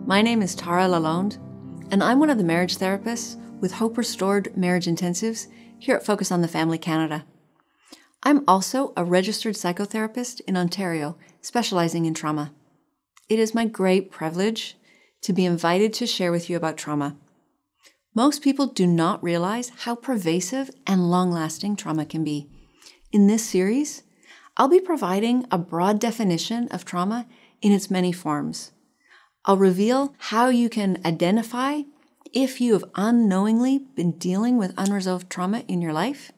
My name is Tara Lalonde, and I'm one of the marriage therapists with Hope Restored Marriage Intensives here at Focus on the Family Canada. I'm also a registered psychotherapist in Ontario, specializing in trauma. It is my great privilege to be invited to share with you about trauma. Most people do not realize how pervasive and long-lasting trauma can be. In this series, I'll be providing a broad definition of trauma in its many forms. I'll reveal how you can identify if you have unknowingly been dealing with unresolved trauma in your life,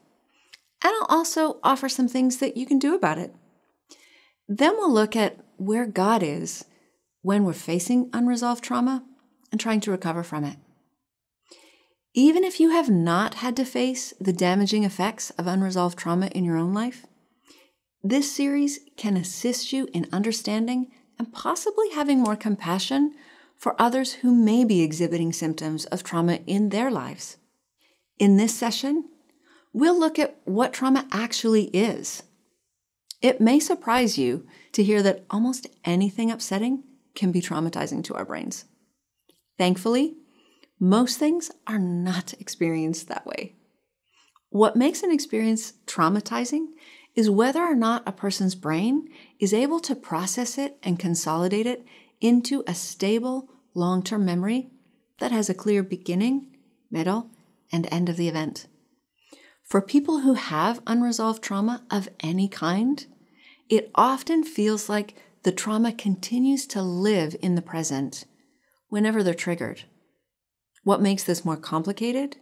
and I'll also offer some things that you can do about it. Then we'll look at where God is when we're facing unresolved trauma and trying to recover from it. Even if you have not had to face the damaging effects of unresolved trauma in your own life, this series can assist you in understanding and possibly having more compassion for others who may be exhibiting symptoms of trauma in their lives. In this session, we'll look at what trauma actually is. It may surprise you to hear that almost anything upsetting can be traumatizing to our brains. Thankfully, most things are not experienced that way. What makes an experience traumatizing is whether or not a person's brain is able to process it and consolidate it into a stable, long-term memory that has a clear beginning, middle, and end of the event. For people who have unresolved trauma of any kind, it often feels like the trauma continues to live in the present whenever they're triggered. What makes this more complicated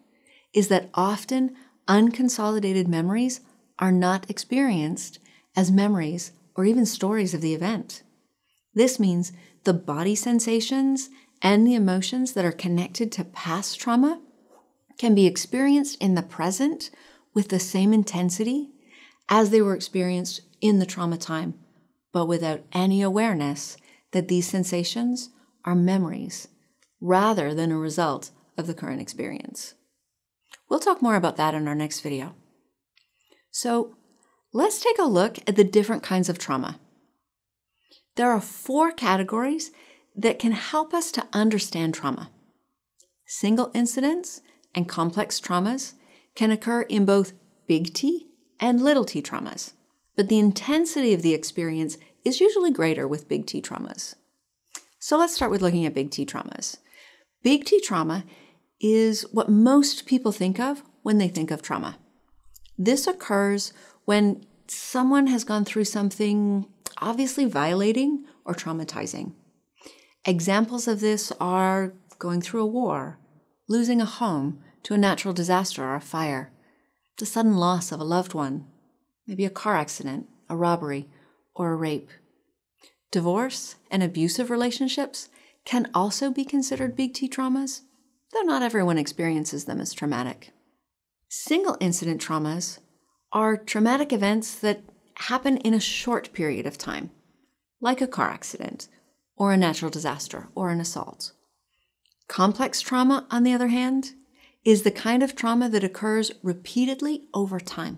is that often unconsolidated memories are not experienced as memories or even stories of the event. This means the body sensations and the emotions that are connected to past trauma can be experienced in the present with the same intensity as they were experienced in the trauma time, but without any awareness that these sensations are memories rather than a result of the current experience. We'll talk more about that in our next video. So let's take a look at the different kinds of trauma. There are 4 categories that can help us to understand trauma. Single incidents and complex traumas can occur in both big T and little t traumas, but the intensity of the experience is usually greater with big T traumas. So let's start with looking at big T traumas. Big T trauma is what most people think of when they think of trauma. This occurs when someone has gone through something obviously violating or traumatizing. Examples of this are going through a war, losing a home to a natural disaster or a fire, the sudden loss of a loved one, maybe a car accident, a robbery, or a rape. Divorce and abusive relationships can also be considered big T traumas, though not everyone experiences them as traumatic. Single incident traumas are traumatic events that happen in a short period of time, like a car accident, or a natural disaster, or an assault. Complex trauma, on the other hand, is the kind of trauma that occurs repeatedly over time.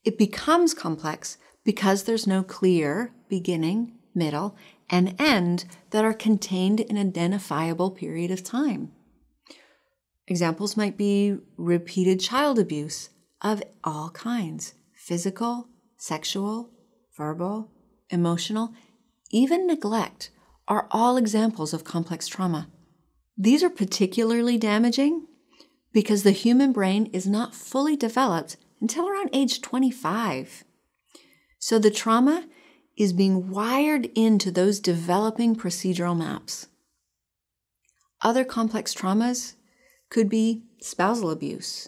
It becomes complex because there's no clear beginning, middle, and end that are contained in an identifiable period of time. Examples might be repeated child abuse of all kinds, physical, sexual, verbal, emotional, even neglect are all examples of complex trauma. These are particularly damaging because the human brain is not fully developed until around age 25. So the trauma is being wired into those developing procedural maps. Other complex traumas could be spousal abuse,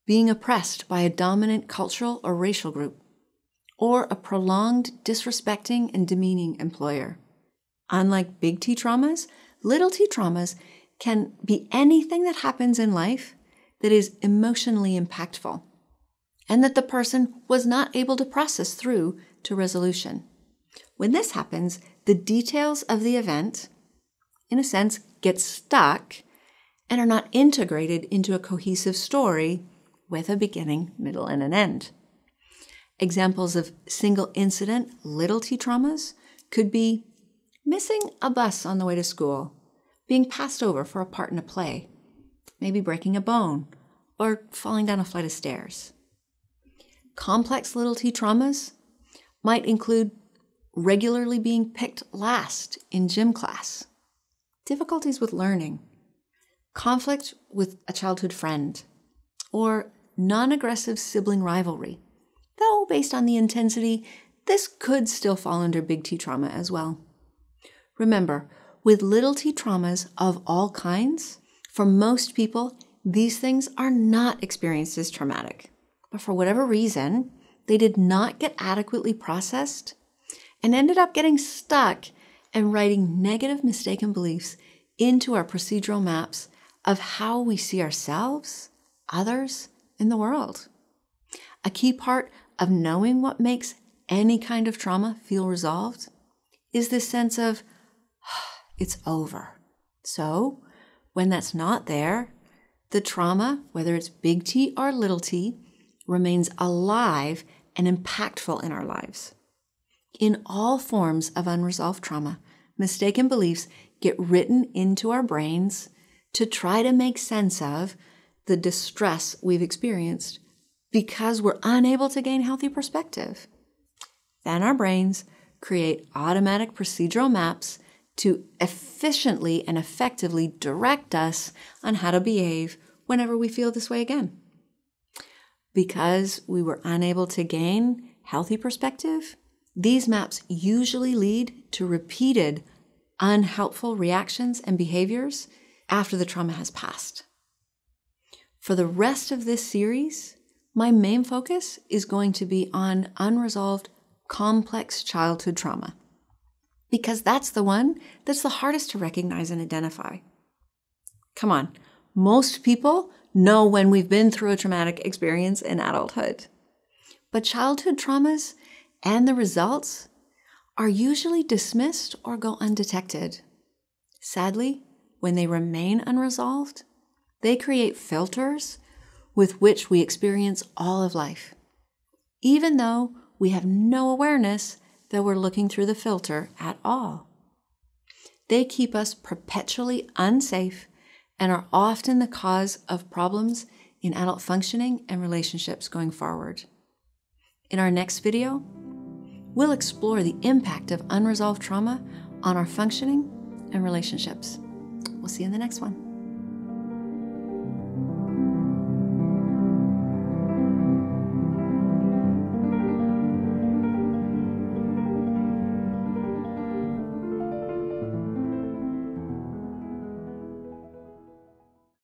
being oppressed by a dominant cultural or racial group, or a prolonged disrespecting and demeaning employer. Unlike big T traumas, little t traumas can be anything that happens in life that is emotionally impactful and that the person was not able to process through to resolution. When this happens, the details of the event, in a sense, get stuck and are not integrated into a cohesive story with a beginning, middle, and an end. Examples of single incident little t traumas could be missing a bus on the way to school, being passed over for a part in a play, maybe breaking a bone, or falling down a flight of stairs. Complex little t traumas might include regularly being picked last in gym class, difficulties with learning, conflict with a childhood friend, or non-aggressive sibling rivalry. Though, based on the intensity, this could still fall under big T trauma as well. Remember, with little t traumas of all kinds, for most people, these things are not experienced as traumatic. But for whatever reason, they did not get adequately processed and ended up getting stuck and writing negative mistaken beliefs into our procedural maps of how we see ourselves, others, and the world. A key part of knowing what makes any kind of trauma feel resolved is this sense of, it's over. So, when that's not there, the trauma, whether it's big T or little t, remains alive and impactful in our lives. In all forms of unresolved trauma, mistaken beliefs get written into our brains to try to make sense of the distress we've experienced because we're unable to gain healthy perspective. Then our brains create automatic procedural maps to efficiently and effectively direct us on how to behave whenever we feel this way again. Because we were unable to gain healthy perspective, these maps usually lead to repeated unhelpful reactions and behaviors after the trauma has passed. For the rest of this series, my main focus is going to be on unresolved complex childhood trauma, because that's the one that's the hardest to recognize and identify. Come on, most people know when we've been through a traumatic experience in adulthood. But childhood traumas and the results are usually dismissed or go undetected. Sadly, when they remain unresolved, they create filters with which we experience all of life, even though we have no awareness that we're looking through the filter at all. They keep us perpetually unsafe and are often the cause of problems in adult functioning and relationships going forward. In our next video, we'll explore the impact of unresolved trauma on our functioning and relationships. We'll see you in the next one.